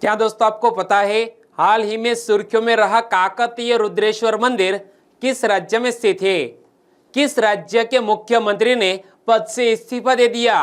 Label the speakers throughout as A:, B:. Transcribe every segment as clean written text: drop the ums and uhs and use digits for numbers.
A: क्या दोस्तों आपको पता है हाल ही में सुर्खियों में रहा काकतीय रुद्रेश्वर मंदिर किस राज्य में स्थित है? किस राज्य के मुख्यमंत्री ने पद से इस्तीफा दे दिया?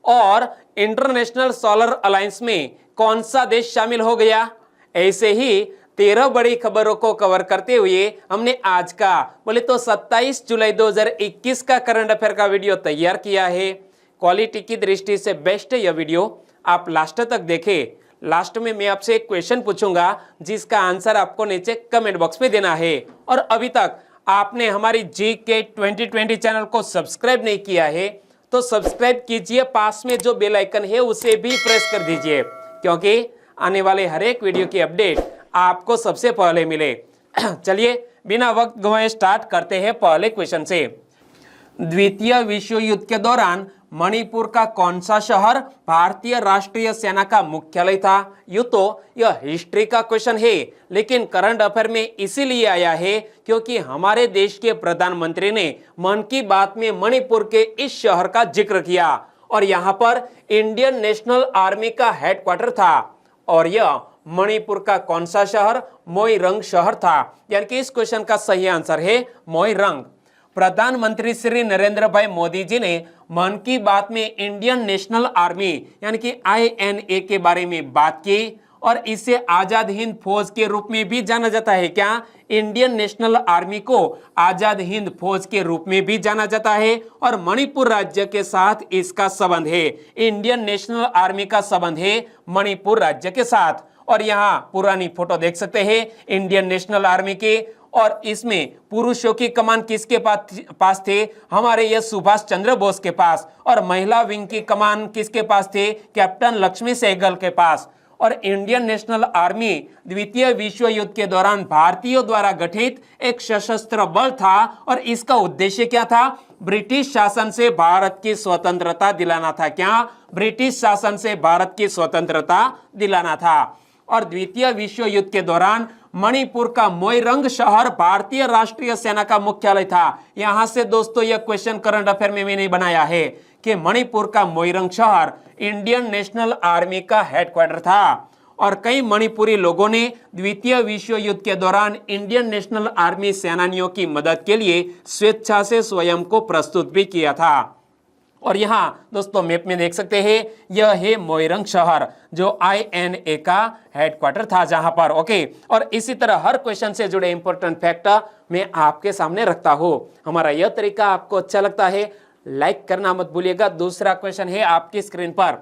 A: और इंटरनेशनल सोलर अलायंस में कौन सा देश शामिल हो गया? ऐसे ही 13 बड़ी खबरों को कवर करते हुए हमने आज का बोले तो 27 जुलाई 2021 का करंट अफेयर का वीडियो तैयार किया है। क्वालिटी की दृष्टि से बेस्ट है यह वीडियो, आप लास्ट तक देखें। लास्ट में मैं आपसे एक क्वेश्चन पूछूंगा जिसका आंसर आपको नीचे कमेंट बॉक्स में देना है। और अभी तक आपने हमारी GK 2020 चैनल को सब्सक्राइब नहीं किया है तो सब्सक्राइब कीजिए, पास में जो बेल आइकन है उसे भी प्रेस कर दीजिए, क्योंकि आने वाले हर एक वीडियो की अपडेट आपको सबसे पहले मिले। चलिए बिना वक्त गंवाए स्टार्ट करते हैं पहले क्वेश्चन से। द्वितीय विश्व युद्ध के दौरान मणिपुर का कौन सा शहर भारतीय राष्ट्रीय सेना का मुख्यालय था? यह हिस्ट्री का क्वेश्चन है, लेकिन करंट अफेयर में इसीलिए आया है क्योंकि हमारे देश के प्रधानमंत्री ने मन की बात में मणिपुर के इस शहर का जिक्र किया और यहाँ पर इंडियन नेशनल आर्मी का हेडक्वार्टर था। और यह मणिपुर का कौन सा शहर? मोइरंग शहर था। यानी कि इस क्वेश्चन का सही आंसर है मोइरंग। प्रधानमंत्री श्री नरेंद्र भाई मोदी जी ने मन की बात में इंडियन नेशनल आर्मी यानी कि INA के बारे में बात की और इसे आजाद हिंद फौज के रूप में भी जाना जाता है। क्या इंडियन नेशनल आर्मी को आजाद हिंद फौज के रूप में भी जाना जाता है? और मणिपुर राज्य के साथ इसका संबंध है, इंडियन नेशनल आर्मी का संबंध है मणिपुर राज्य के साथ। और यहाँ पुरानी फोटो देख सकते हैं इंडियन नेशनल आर्मी के, और इसमें पुरुषों की कमान किसके पास थे? हमारे ये सुभाष चंद्र बोस के पास। और महिला विंग की कमान किसके पास थे? कैप्टन लक्ष्मी सहगल के पास। और इंडियन नेशनल आर्मी द्वितीय विश्व युद्ध के दौरान भारतीयों द्वारा गठित एक सशस्त्र बल था और इसका उद्देश्य क्या था? ब्रिटिश शासन से भारत की स्वतंत्रता दिलाना था। क्या? ब्रिटिश शासन से भारत की स्वतंत्रता दिलाना था। और द्वितीय विश्व युद्ध के दौरान मणिपुर का मोइरंग शहर भारतीय राष्ट्रीय सेना का मुख्यालय था। यहां से दोस्तों यह क्वेश्चन करंट अफेयर में मैंने बनाया है कि मणिपुर का मोइरंग शहर इंडियन नेशनल आर्मी का हेडक्वार्टर था। और कई मणिपुरी लोगों ने द्वितीय विश्व युद्ध के दौरान इंडियन नेशनल आर्मी सेनानियों की मदद के लिए स्वेच्छा से स्वयं को प्रस्तुत भी किया था। और यहाँ दोस्तों मैप में देख सकते हैं यह है मोइरंग शहर जो INA का हेडक्वार्टर था जहां पर। ओके, और इसी तरह हर क्वेश्चन से जुड़े इंपॉर्टेंट फैक्ट मैं आपके सामने रखता हूं। हमारा यह तरीका आपको अच्छा लगता है, लाइक करना मत भूलिएगा। दूसरा क्वेश्चन है आपकी स्क्रीन पर,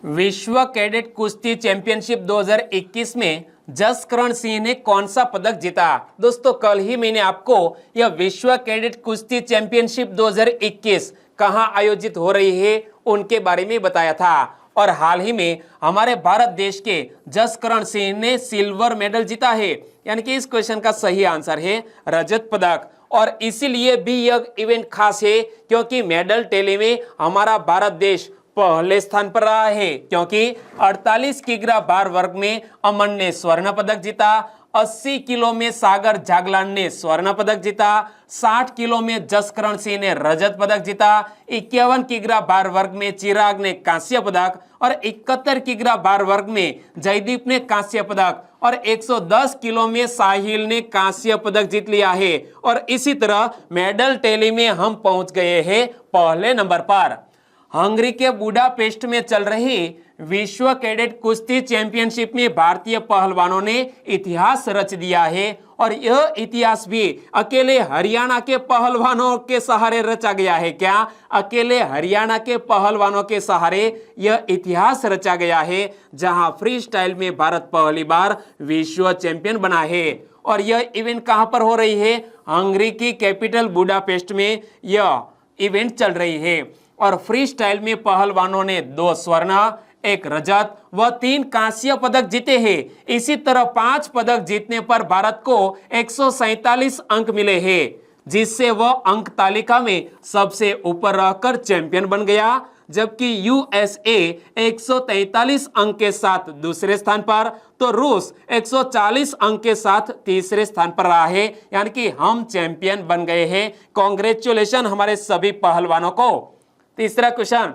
A: विश्व कैडेट कुश्ती चैंपियनशिप 2021 में जसकरण सिंह ने कौन सा पदक जीता? दोस्तों कल ही मैंने आपको यह विश्व कैडेट कुश्ती चैंपियनशिप 2021 कहां आयोजित हो रही है उनके बारे में बताया था। और हाल ही में हमारे भारत देश के जसकरण सिंह ने सिल्वर मेडल जीता है। यानी कि इस क्वेश्चन का सही आंसर है रजत पदक। और इसीलिए भी यह इवेंट खास है क्योंकि मेडल टैली में हमारा भारत देश पहले स्थान पर रहा है, क्योंकि 48 किग्रा भार वर्ग में अमन ने स्वर्ण पदक जीता, 80 किलो में सागर जागलान ने स्वर्ण पदक जीता, 60 किलो में जसकरण सिंह ने रजत पदक जीता, 51 किग्रा भार वर्ग में चिराग ने कांस्य पदक और 71 किग्रा भार वर्ग में जयदीप ने कांस्य पदक और 110 किलो में साहिल ने कांस्य पदक जीत लिया है। और इसी तरह मेडल टैली में हम पहुंच गए हैं पहले नंबर पर। हंगरी के बुडापेस्ट में चल रही विश्व कैडेट कुश्ती चैंपियनशिप में भारतीय पहलवानों ने इतिहास रच दिया है और यह इतिहास भी अकेले हरियाणा के पहलवानों के सहारे रचा गया है। क्या? अकेले हरियाणा के पहलवानों के सहारे यह इतिहास रचा गया है, जहां फ्री स्टाइल में भारत पहली बार विश्व चैंपियन बना है। और यह इवेंट कहां पर हो रही है? हंगरी की कैपिटल बुडापेस्ट में यह इवेंट चल रही है। और फ्री स्टाइल में पहलवानों ने 2 स्वर्ण, 1 रजत व 3 कांस्य पदक जीते हैं। इसी तरह 5 पदक जीतने पर भारत को 147 अंक मिले हैं, जिससे वह अंक तालिका में सबसे ऊपर रहकर चैंपियन बन गया। जबकि USA 143 अंक के साथ दूसरे स्थान पर, तो रूस 140 अंक के साथ तीसरे स्थान पर रहा है। यानी कि हम चैंपियन बन गए हैं। कांग्रेचुलेशन हमारे सभी पहलवानों को। तीसरा क्वेश्चन,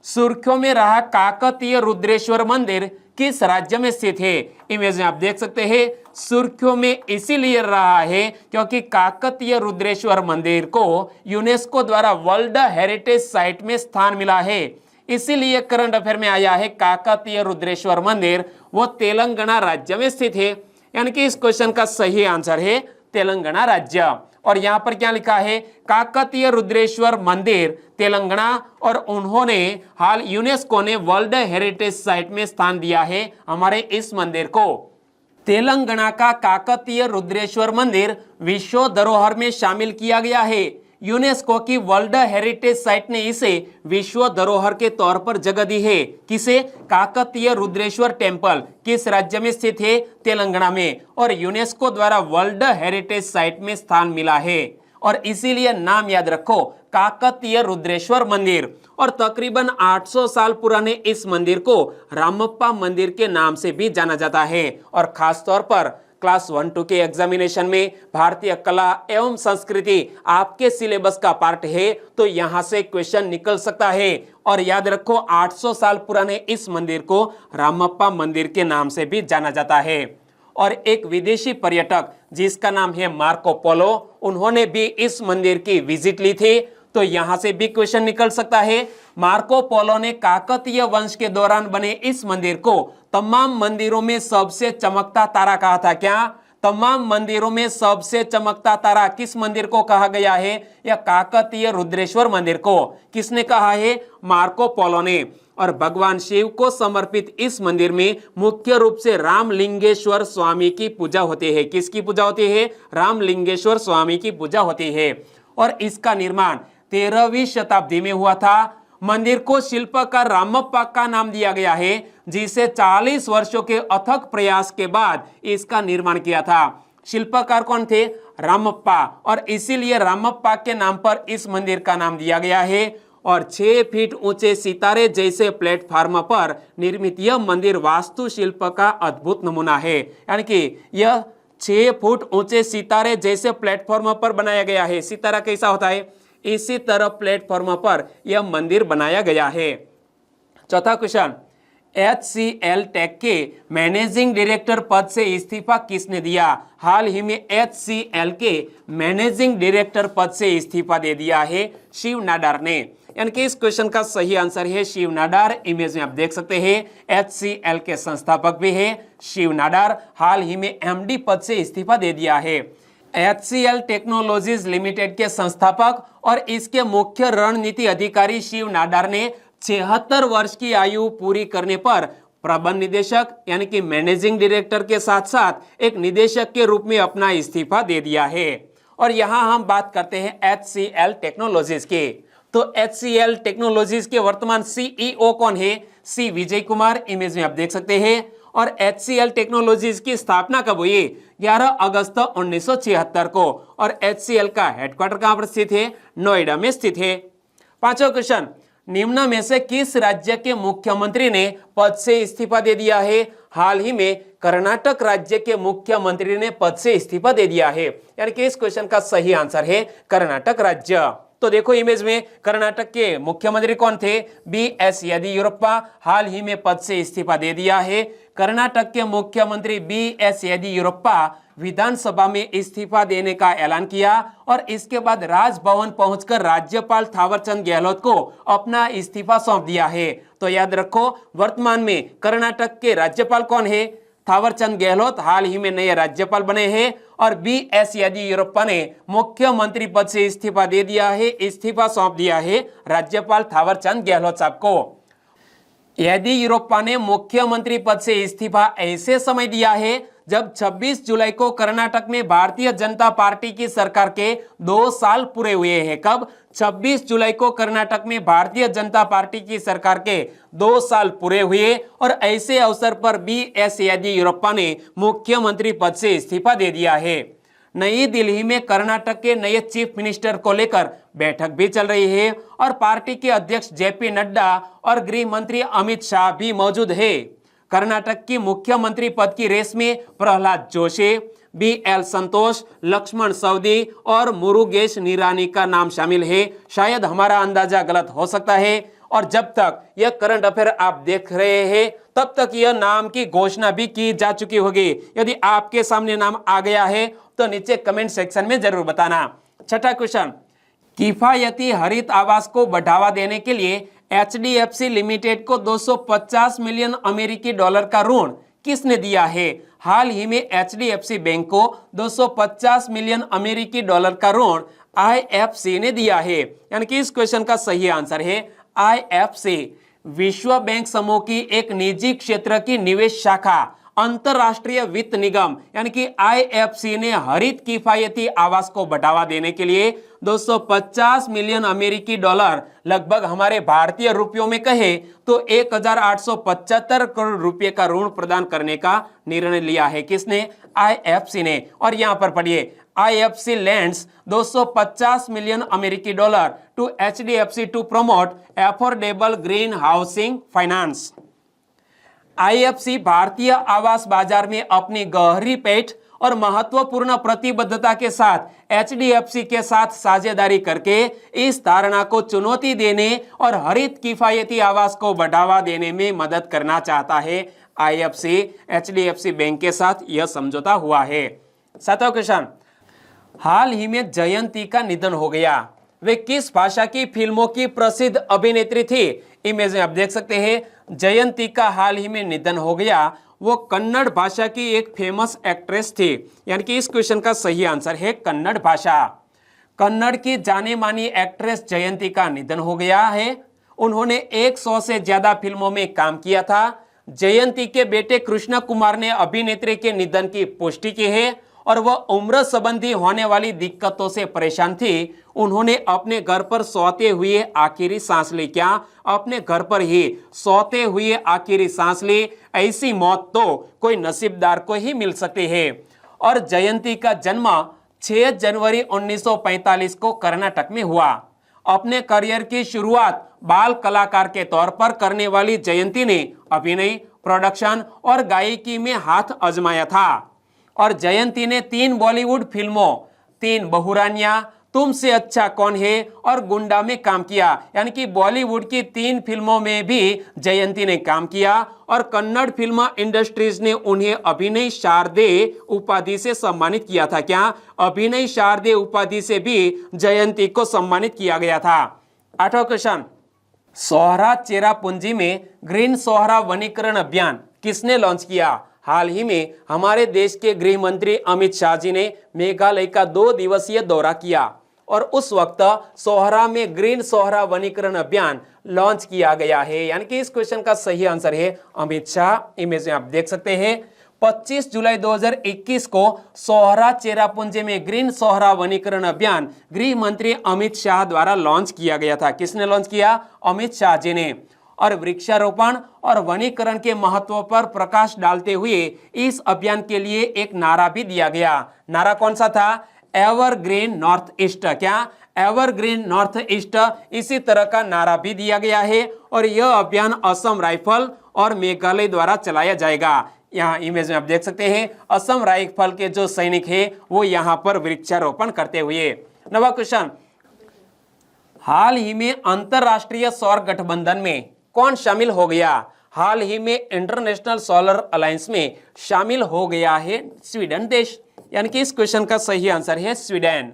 A: सुर्खियों में रहा काकतीय रुद्रेश्वर मंदिर किस राज्य में स्थित है? इमेज में आप देख सकते हैं सुर्खियों में इसीलिए रहा है क्योंकि काकतीय रुद्रेश्वर मंदिर को यूनेस्को द्वारा वर्ल्ड हेरिटेज साइट में स्थान मिला है। इसीलिए करंट अफेयर में आया है काकतीय रुद्रेश्वर मंदिर वो तेलंगाना राज्य में स्थित है। यानी कि इस क्वेश्चन का सही आंसर है तेलंगाना राज्य। और यहां पर क्या लिखा है? काकतीय रुद्रेश्वर मंदिर तेलंगाना, और उन्होंने हाल यूनेस्को ने वर्ल्ड हेरिटेज साइट में स्थान दिया है हमारे इस मंदिर को। तेलंगाना का काकतीय रुद्रेश्वर मंदिर विश्व धरोहर में शामिल किया गया है। यूनेस्को की वर्ल्ड हेरिटेज साइट ने इसे विश्व धरोहर के तौर पर जगह दी है। किसे? काकतीय रुद्रेश्वर टेम्पल किस राज्य में स्थित है? तेलंगाना में, और यूनेस्को द्वारा वर्ल्ड हेरिटेज साइट में स्थान मिला है। और इसीलिए नाम याद रखो काकतीय रुद्रेश्वर मंदिर। और तकरीबन 800 साल पुराने इस मंदिर को रामप्पा मंदिर के नाम से भी जाना जाता है। और खास तौर पर क्लास 1-2 के एग्जामिनेशन में भारतीय कला एवं संस्कृति आपके सिलेबस का पार्ट है, तो यहां से क्वेश्चन निकल सकता है। और याद रखो 800 साल पुराने इस मंदिर को रामप्पा मंदिर के नाम से भी जाना जाता है। और एक विदेशी पर्यटक जिसका नाम है मार्को पोलो, उन्होंने भी इस मंदिर की विजिट ली थी, तो यहां से भी क्वेश्चन निकल सकता है। मार्को पोलो ने काकतीय वंश के दौरान बने इस मंदिर को तमाम मंदिरों में सबसे चमकता तारा कहा था। क्या? तमाम मंदिरों में सबसे चमकता तारा किस मंदिर को कहा गया है? या काकतीय रुद्रेश्वर मंदिर को। किसने कहा है? मार्को पोलो ने। और भगवान शिव को समर्पित इस मंदिर में मुख्य रूप से रामलिंगेश्वर स्वामी की पूजा होती है। किसकी पूजा होती है? रामलिंगेश्वर स्वामी की पूजा होती है। और इसका निर्माण 13वीं शताब्दी में हुआ था। मंदिर को शिल्पकार रामप्पा का नाम दिया गया है, जिसे 40 वर्षों के अथक प्रयास के बाद इसका निर्माण किया था। शिल्पकार कौन थे? रामप्पा। और इसीलिए रामप्पा के नाम पर इस मंदिर का नाम दिया गया है। और 6 फीट ऊंचे सितारे जैसे प्लेटफार्म पर निर्मित यह मंदिर वास्तुशिल्प का अद्भुत नमूना है। यानी कि यह 6 फुट ऊंचे सितारे जैसे प्लेटफॉर्म पर बनाया गया है। सितारा कैसा होता है? इसी तरह प्लेटफॉर्म पर यह मंदिर बनाया गया है। चौथा क्वेश्चन, HCL टेक के मैनेजिंग डायरेक्टर पद से इस्तीफा किसने दिया? हाल ही में HCL के मैनेजिंग डायरेक्टर पद से इस्तीफा दे दिया है शिव नाडार ने। यानी कि इस क्वेश्चन का सही आंसर है शिव नाडार। इमेज में आप देख सकते हैं HCL के संस्थापक भी है शिव नाडार। हाल ही में MD पद से इस्तीफा दे दिया है। HCL टेक्नोलॉजीज लिमिटेड के संस्थापक और इसके मुख्य रणनीति अधिकारी शिव नाडार ने 76 वर्ष की आयु पूरी करने पर प्रबंध निदेशक यानी कि मैनेजिंग डायरेक्टर के साथ साथ एक निदेशक के रूप में अपना इस्तीफा दे दिया है। और यहां हम बात करते हैं HCL टेक्नोलॉजीज के। तो HCL टेक्नोलॉजीज के वर्तमान CEO कौन है? C विजय कुमार। इमेज में आप देख सकते हैं। और HCL टेक्नोलॉजीज की स्थापना कब हुई? 11 अगस्त 1976 को। और HCL का हेडक्वार्टर कहां पर स्थित है? नोएडा में स्थित है। पांचवा क्वेश्चन, निम्न में से किस राज्य के मुख्यमंत्री ने पद से इस्तीफा दे दिया है? हाल ही में कर्नाटक राज्य के मुख्यमंत्री ने पद से इस्तीफा दे दिया है। यानी कि इस क्वेश्चन का सही आंसर है कर्नाटक राज्य। तो देखो इमेज में कर्नाटक के मुख्यमंत्री कौन थे? BS येदियुरप्पा। हाल ही में पद से इस्तीफा दे दिया है। कर्नाटक के मुख्यमंत्री BS येदियुरप्पा विधानसभा में इस्तीफा देने का ऐलान किया और इसके बाद राजभवन पहुंचकर राज्यपाल थावरचंद गहलोत को अपना इस्तीफा सौंप दिया है। तो याद रखो वर्तमान में कर्नाटक के राज्यपाल कौन है? थावरचंद गहलोत हाल ही में नए राज्यपाल बने हैं। और BS येदियुरप्पा ने मुख्यमंत्री पद से इस्तीफा दे दिया है, इस्तीफा सौंप दिया है राज्यपाल थावरचंद गहलोत साहब को। येदियुरप्पा ने मुख्यमंत्री पद से इस्तीफा ऐसे समय दिया है जब 26 जुलाई को कर्नाटक में भारतीय जनता पार्टी की सरकार के 2 साल पूरे हुए हैं। कब? 26 जुलाई को कर्नाटक में भारतीय जनता पार्टी की सरकार के 2 साल पूरे हुए और ऐसे अवसर पर BS येदियुरप्पा ने मुख्यमंत्री पद से इस्तीफा दे दिया है। नई दिल्ली में कर्नाटक के नए चीफ मिनिस्टर को लेकर बैठक भी चल रही है और पार्टी के अध्यक्ष JP नड्डा और गृह मंत्री अमित शाह भी मौजूद है। कर्नाटक की मुख्यमंत्री पद की रेस में प्रहलाद जोशी, BL संतोष, लक्ष्मण सवदी और मुरुगेश निरानी का नाम शामिल है। शायद हमारा अंदाजा गलत हो सकता है और जब तक यह करंट अफेयर आप देख रहे हैं तब तक यह नाम की घोषणा भी की जा चुकी होगी। यदि आपके सामने नाम आ गया है तो नीचे कमेंट सेक्शन में जरूर बताना। छठा क्वेश्चन, किफायती हरित आवास को बढ़ावा देने के लिए HDFC लिमिटेड को 250 मिलियन अमेरिकी डॉलर का ऋण किसने दिया है? हाल ही में HDFC बैंक को 250 मिलियन अमेरिकी डॉलर का ऋण IFC ने दिया है। यानी कि इस क्वेश्चन का सही आंसर है IFC। विश्व बैंक समूह की एक निजी क्षेत्र की निवेश शाखा अंतरराष्ट्रीय वित्त निगम यानी कि IFC ने हरित किफायती आवास को बढ़ावा देने के लिए 250 मिलियन अमेरिकी डॉलर, लगभग हमारे भारतीय रुपयों में कहे तो 1875 करोड़ रुपए का ऋण प्रदान करने का निर्णय लिया है। किसने? IFC ने। और यहां पर पढ़िए, IFC lends 250 मिलियन अमेरिकी dollar to HDFC to promote affordable green housing finance. IFC भारतीय आवास बाजार में अपनी गहरी पैठ और महत्वपूर्ण प्रतिबद्धता के साथ HDFC के साथ साझेदारी करके इस धारणा को चुनौती देने और हरित किफायती आवास को बढ़ावा देने में मदद करना चाहता है। IFC HDFC बैंक के साथ यह समझौता हुआ है। सातवां क्वेश्चन, हाल ही में जयंती का निधन हो गया। वे किस भाषा की फिल्मों की प्रसिद्ध अभिनेत्री थी? इमेज में आप देख सकते हैं, जयंती का हाल ही में निधन हो गया। वो कन्नड़ भाषा की एक फेमस एक्ट्रेस थी। यानी कि इस क्वेश्चन का सही आंसर है कन्नड़ भाषा। कन्नड़ की जाने मानी एक्ट्रेस जयंती का निधन हो गया है। उन्होंने 100 से ज्यादा फिल्मों में काम किया था। जयंती के बेटे कृष्ण कुमार ने अभिनेत्री के निधन की पुष्टि की है और वह उम्र संबंधी होने वाली दिक्कतों से परेशान थी। उन्होंने अपने घर पर सोते हुए आखिरी सांस ली। क्या? अपने घर पर ही सोते हुए आखिरी सांस ली। ऐसी मौत तो कोई नसीबदार को ही मिल सकती है। और जयंती का जन्म 6 जनवरी 1945 को कर्नाटक में हुआ। अपने करियर की शुरुआत बाल कलाकार के तौर पर करने वाली जयंती ने अभिनय, प्रोडक्शन और गायकी में हाथ आजमाया था। और जयंती ने 3 बॉलीवुड फिल्मों 3 बहुरानियां, तुमसे अच्छा कौन है और गुंडा में काम किया। यानी कि बॉलीवुड की 3 फिल्मों में भी जयंती ने काम किया और कन्नड़ फिल्म इंडस्ट्रीज ने उन्हें अभिनय शारदे उपाधि से सम्मानित किया था। क्या? अभिनय शारदे उपाधि से भी जयंती को सम्मानित किया गया था। 8वां क्वेश्चन, सोहरा चेरापूंजी में ग्रीन सोहरा वनीकरण अभियान किसने लॉन्च किया? हाल ही में हमारे देश के गृह मंत्री अमित शाह जी ने मेघालय का 2 दिवसीय दौरा किया और उस वक्त सोहरा में ग्रीन सोहरा वनीकरण अभियान लॉन्च किया गया है। यानी कि इस क्वेश्चन का सही आंसर है अमित शाह। इमेज में आप देख सकते हैं, 25 जुलाई 2021 को सोहरा चेरापूंजी में ग्रीन सोहरा वनीकरण अभियान गृह मंत्री अमित शाह द्वारा लॉन्च किया गया था। किसने लॉन्च किया? अमित शाह जी ने। और वृक्षारोपण और वनीकरण के महत्व पर प्रकाश डालते हुए इस अभियान के लिए एक नारा भी दिया गया। नारा कौन सा था? Evergreen north east. क्या? एवरग्रीन नॉर्थ ईस्ट, इसी तरह का नारा भी दिया गया है। और यह अभियान असम राइफल और मेघालय द्वारा चलाया जाएगा। यहाँ इमेज में आप देख सकते हैं, असम राइफल के जो सैनिक है वो यहाँ पर वृक्षारोपण करते हुए। 9वां क्वेश्चन, हाल ही में अंतरराष्ट्रीय सौर गठबंधन में कौन शामिल हो गया? हाल ही में इंटरनेशनल सोलर अलायंस में शामिल हो गया है स्वीडन देश। यानी कि इस क्वेश्चन का सही आंसर है स्वीडन।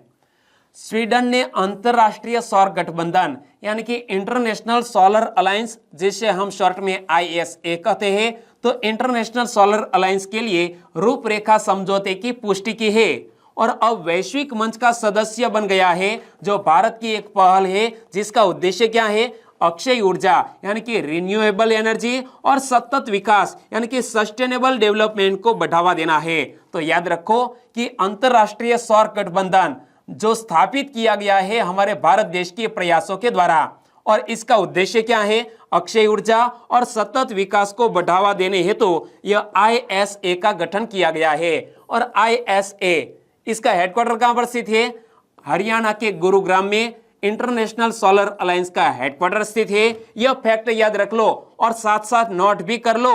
A: स्वीडन ने अंतरराष्ट्रीय सौर गठबंधन यानी कि इंटरनेशनल सोलर अलायंस, जिसे हम शॉर्ट में ISA कहते हैं, तो इंटरनेशनल सोलर अलायंस के लिए रूपरेखा समझौते की पुष्टि की है और अब वैश्विक मंच का सदस्य बन गया है, जो भारत की एक पहल है जिसका उद्देश्य क्या है? अक्षय ऊर्जा यानी कि रिन्यूएबल एनर्जी और सतत विकास यानी कि सस्टेनेबल डेवलपमेंट को बढ़ावा देना है। तो याद रखो कि अंतरराष्ट्रीय सौर गठबंधन जो स्थापित किया गया है हमारे भारत देश के प्रयासों के द्वारा, और इसका उद्देश्य क्या है? अक्षय ऊर्जा और सतत विकास को बढ़ावा देने हेतु यह ISA का गठन किया गया है। और ISA इसका हेडक्वार्टर कहां पर स्थित है? हरियाणा के गुरुग्राम में इंटरनेशनल सोलर अलायंस का हेडक्वार्टर स्थित है। यह फैक्ट याद रख लो और साथ साथ नोट भी कर लो।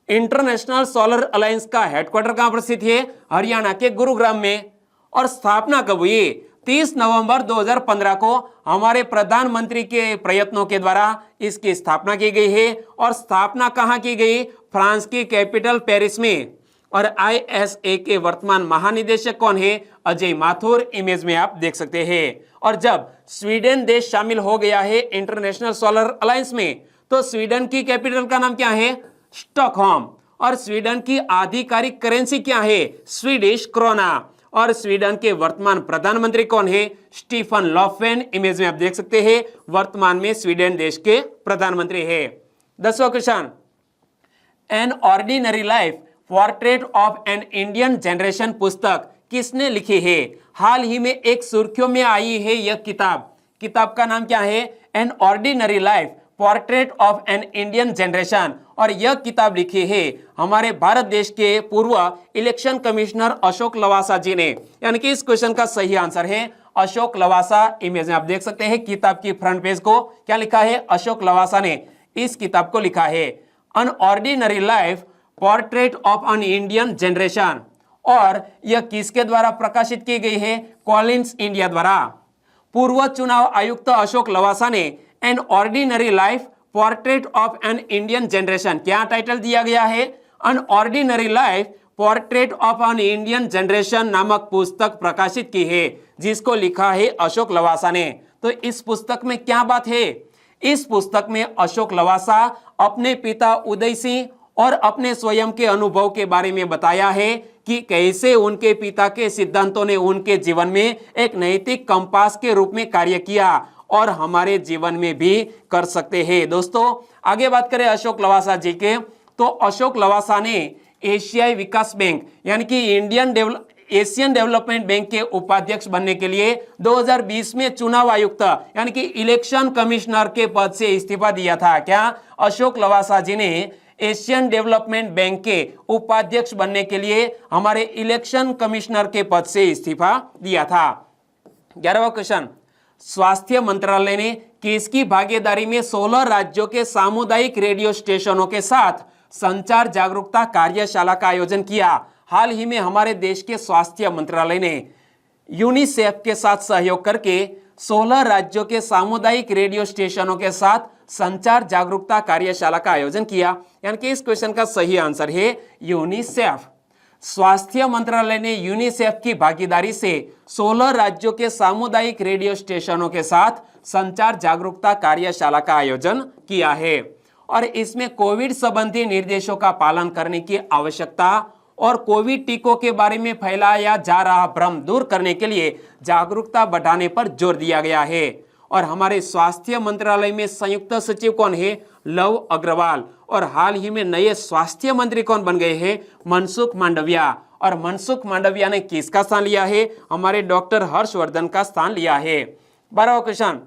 A: इंटरनेशनल सोलर अलायंस का हेडक्वार्टर कहां पर स्थित है? हरियाणा के गुरुग्राम में। और स्थापना कब हुई? 30 नवंबर 2015 को हमारे प्रधानमंत्री के प्रयत्नों के द्वारा इसकी स्थापना की गई है। और स्थापना कहाँ की गई? फ्रांस की कैपिटल पेरिस में। और ISA के वर्तमान महानिदेशक कौन है? अजय माथुर। इमेज में आप देख सकते हैं। और जब स्वीडन देश शामिल हो गया है इंटरनेशनल सोलर अलायंस में, तो स्वीडन की कैपिटल का नाम क्या है? स्टॉकहोम। और स्वीडन की आधिकारिक करेंसी क्या है? Swedish krona. और स्वीडन के वर्तमान प्रधानमंत्री कौन है? Stephen Löfven. इमेज में आप देख सकते हैं, वर्तमान में स्वीडन देश के प्रधानमंत्री है। 10वां question, an ordinary life portrait of an Indian generation पुस्तक किसने लिखी है? हाल ही में एक सुर्खियों में आई है यह किताब का नाम क्या है? N ordinary life portrait of an Indian generation. और यह किताब लिखी है हमारे भारत देश के पूर्व इलेक्शन कमिश्नर अशोक लवासा जी ने। यानी कि इस क्वेश्चन का सही आंसर है अशोक लवासा। इमेज में आप देख सकते हैं, किताब की फ्रंट पेज को क्या लिखा है? अशोक लवासा ने इस किताब को लिखा है, N ordinary life portrait of an Indian generation. और यह किसके द्वारा प्रकाशित की गई है? कॉलिंस इंडिया द्वारा। पूर्व चुनाव आयुक्त अशोक लवासा ने N ordinary life portrait of an Indian generation, क्या टाइटल दिया गया है? N ordinary life portrait of an Indian generation नामक पुस्तक प्रकाशित की है, जिसको लिखा है अशोक लवासा ने। तो इस पुस्तक में क्या बात है? इस पुस्तक में अशोक लवासा अपने पिता उदय सिंह और अपने स्वयं के अनुभव के बारे में बताया है कि कैसे उनके पिता के सिद्धांतों ने उनके जीवन में एक नैतिक कंपास के रूप में कार्य किया और हमारे जीवन में भी कर सकते हैं। दोस्तों आगे बात करें अशोक लवासा जी के, तो अशोक लवासा ने एशियाई विकास बैंक यानी कि एशियन डेवलपमेंट बैंक के उपाध्यक्ष बनने के लिए 2020 में चुनाव आयुक्त यानी कि इलेक्शन कमिश्नर के पद से इस्तीफा दिया था। क्या अशोक लवासा जी ने एशियन डेवलपमेंट बैंक के उपाध्यक्ष बनने के लिए हमारे इलेक्शन कमिश्नर के पद से इस्तीफा दिया था। 11वां क्वेश्चन, स्वास्थ्य मंत्रालय ने किसकी भागीदारी में 16 राज्यों के सामुदायिक रेडियो स्टेशनों के साथ संचार जागरूकता कार्यशाला का आयोजन किया? हाल ही में हमारे देश के स्वास्थ्य मंत्रालय ने यूनिसेफ के साथ सहयोग करके 16 राज्यों के सामुदायिक रेडियो स्टेशनों के साथ संचार जागरूकता कार्यशाला का आयोजन किया। यानी कि इस क्वेश्चन का सही आंसर है यूनिसेफ। स्वास्थ्य मंत्रालय ने यूनिसेफ की भागीदारी से 16 राज्यों के सामुदायिक रेडियो स्टेशनों के साथ संचार जागरूकता कार्यशाला का आयोजन किया है। और इसमें कोविड संबंधी निर्देशों का पालन करने की आवश्यकता और कोविड टीकों के बारे में फैलाया जा रहा भ्रम दूर करने के लिए जागरूकता बढ़ाने पर जोर दिया गया है। और हमारे स्वास्थ्य मंत्रालय में संयुक्त सचिव कौन है? लव अग्रवाल। और हाल ही में नए स्वास्थ्य मंत्री कौन बन गए हैं? मनसुख मांडविया। और मनसुख मांडविया ने किसका स्थान लिया है? हमारे डॉक्टर हर्षवर्धन का स्थान लिया है। 12वां क्वेश्चन,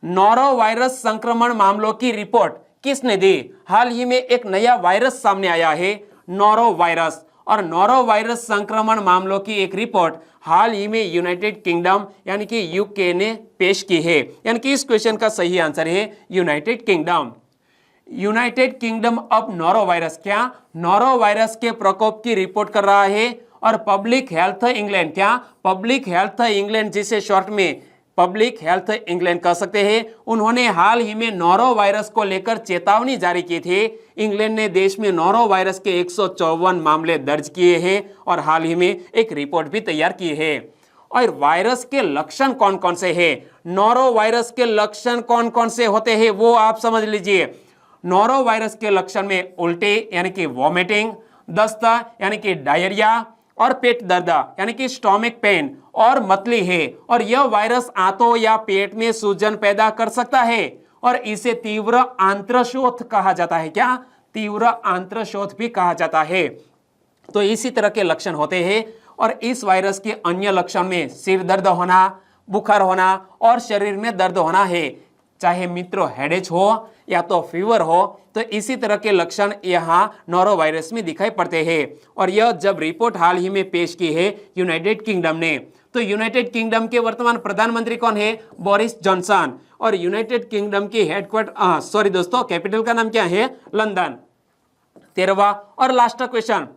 A: नॉरो वायरस संक्रमण मामलों की रिपोर्ट किसने दी? हाल ही में एक नया वायरस सामने आया है, नॉरो वायरस। और नॉरो वायरस संक्रमण मामलों की एक रिपोर्ट हाल ही में यूनाइटेड किंगडम यानी कि यूके ने पेश की है। यानी कि इस क्वेश्चन का सही आंसर है यूनाइटेड किंगडम। यूनाइटेड किंगडम अब नॉरो वायरस, क्या नॉरो वायरस के प्रकोप की रिपोर्ट कर रहा है। और पब्लिक हेल्थ इंग्लैंड, क्या पब्लिक हेल्थ इंग्लैंड, जिसे शॉर्ट में पब्लिक हेल्थ इंग्लैंड कह सकते हैं, उन्होंने हाल ही में नॉरो वायरस को लेकर चेतावनी जारी की थी। इंग्लैंड ने देश में नॉरो वायरस के 154 मामले दर्ज किए हैं और हाल ही में एक रिपोर्ट भी तैयार की है। और वायरस के लक्षण कौन कौन से हैं? नॉरो वायरस के लक्षण कौन कौन से होते हैं वो आप समझ लीजिए। नॉरो वायरस के लक्षण में उल्टे यानी कि वॉमिटिंग, दस्त यानी कि डायरिया, और पेट दर्द यानी कि स्टोमिक पेन और मतली है। और यह वायरस आंतों या पेट में सूजन पैदा कर सकता है और इसे तीव्र आंत्रशोथ कहा जाता है। क्या तीव्र आंत्रशोथ भी कहा जाता है। तो इसी तरह के लक्षण होते हैं। और इस वायरस के अन्य लक्षण में सिर दर्द होना, बुखार होना और शरीर में दर्द होना है, चाहे मित्रों हेडेक हो या तो फीवर हो। तो इसी तरह के लक्षण यहाँ नॉरो वायरस में दिखाई पड़ते हैं। और यह जब रिपोर्ट हाल ही में पेश की है यूनाइटेड किंगडम ने, तो यूनाइटेड किंगडम के वर्तमान प्रधानमंत्री कौन है? Boris Johnson. और यूनाइटेड किंगडम की कैपिटल का नाम क्या है? लंदन। 13वां और लास्ट क्वेश्चन,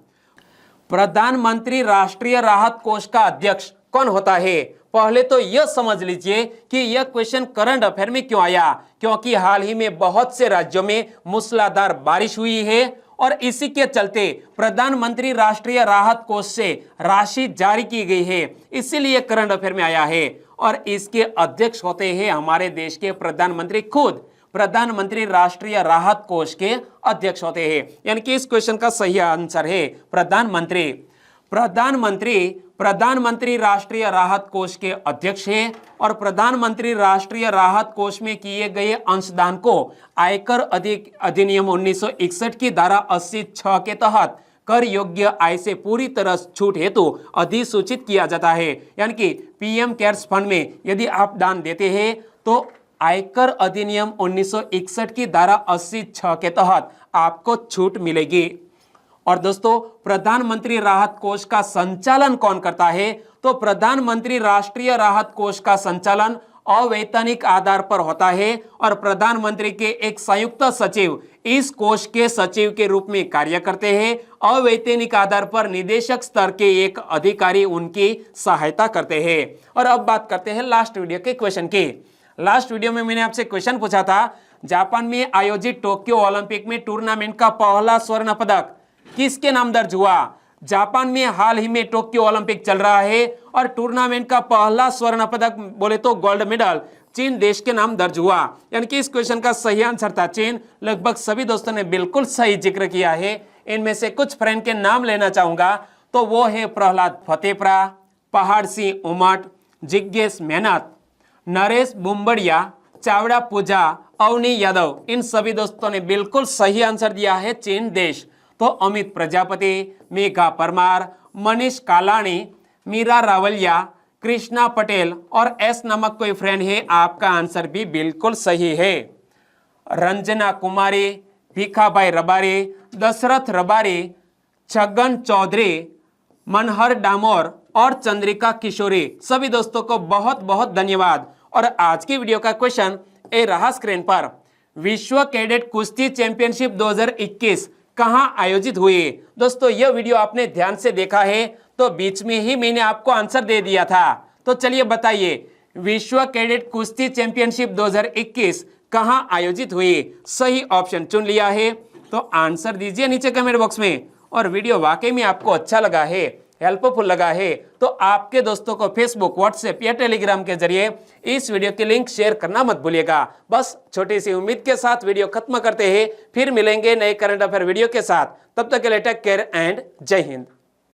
A: प्रधानमंत्री राष्ट्रीय राहत कोष का अध्यक्ष कौन होता है? पहले तो यह समझ लीजिए कि यह क्वेश्चन करंट अफेयर में क्यों आया, क्योंकि हाल ही में बहुत से राज्यों में मूसलाधार बारिश हुई है और इसी के चलते प्रधानमंत्री राष्ट्रीय राहत कोष से राशि जारी की गई है, इसीलिए करंट अफेयर में आया है। और इसके अध्यक्ष होते हैं हमारे देश के प्रधानमंत्री खुद, प्रधानमंत्री राष्ट्रीय राहत कोष के अध्यक्ष होते हैं। यानी कि इस क्वेश्चन का सही आंसर है प्रधानमंत्री। प्रधानमंत्री राष्ट्रीय राहत कोष के अध्यक्ष हैं और प्रधानमंत्री राष्ट्रीय राहत कोष में किए गए अंशदान को आयकर अधिनियम 1961 की धारा 80(6) के तहत कर योग्य आय से पूरी तरह छूट हेतु अधिसूचित किया जाता है। यानी कि पीएम केयर्स फंड में यदि आप दान देते हैं तो आयकर अधिनियम 1961 की धारा 80(6) के तहत आपको छूट मिलेगी। और दोस्तों, प्रधानमंत्री राहत कोष का संचालन कौन करता है? तो प्रधानमंत्री राष्ट्रीय राहत कोष का संचालन अवैतनिक आधार पर होता है और प्रधानमंत्री के एक संयुक्त सचिव इस कोष के सचिव के रूप में कार्य करते हैं। अवैतनिक आधार पर निदेशक स्तर के एक अधिकारी उनकी सहायता करते हैं। और अब बात करते हैं लास्ट वीडियो के क्वेश्चन की। लास्ट वीडियो में मैंने आपसे क्वेश्चन पूछा था, जापान में आयोजित टोक्यो ओलंपिक में टूर्नामेंट का पहला स्वर्ण पदक किसके नाम दर्ज हुआ? जापान में हाल ही में टोक्यो ओलंपिक चल रहा है और टूर्नामेंट का पहला स्वर्ण पदक बोले तो गोल्ड मेडल चीन देश के नाम दर्ज हुआ। यानी कि इस क्वेश्चन का सही आंसर था चीन। लगभग सभी दोस्तों ने बिल्कुल सही जिक्र किया है। इनमें से कुछ फ्रेंड के नाम लेना चाहूंगा तो वो है प्रहलाद फतेहपुरा, पहाड़ सिंह उमट, जिज्ञेश मेहनत, नरेश बुम्बड़िया, चावड़ा पूजा, अवनी यादव। इन सभी दोस्तों ने बिल्कुल सही आंसर दिया है चीन देश। तो अमित प्रजापति, मेघा परमार, मनीष कालानी, मीरा रावलिया, कृष्णा पटेल और एस नामक कोई फ्रेंड है, आपका आंसर भी बिल्कुल सही है। रंजना कुमारी, भीखाभाई रबारी, दशरथ रबारी, छगन चौधरी, मनहर डामोर और चंद्रिका किशोरी, सभी दोस्तों को बहुत बहुत धन्यवाद। और आज की वीडियो का क्वेश्चन ए रहा स्क्रीन पर, विश्व कैडेट कुश्ती चैंपियनशिप 2021 कहां आयोजित हुई? दोस्तों, यह वीडियो आपने ध्यान से देखा है तो बीच में ही मैंने आपको आंसर दे दिया था। तो चलिए बताइए, विश्व कैडेट कुश्ती चैंपियनशिप 2021 कहां आयोजित हुई? सही ऑप्शन चुन लिया है तो आंसर दीजिए नीचे कमेंट बॉक्स में। और वीडियो वाकई में आपको अच्छा लगा है, हेल्पफुल लगा है तो आपके दोस्तों को फेसबुक, व्हाट्सएप या टेलीग्राम के जरिए इस वीडियो की लिंक शेयर करना मत भूलिएगा। बस छोटी सी उम्मीद के साथ वीडियो खत्म करते हैं, फिर मिलेंगे नए करंट अफेयर वीडियो के साथ। तब तक के लिए टेक केयर एंड जय हिंद।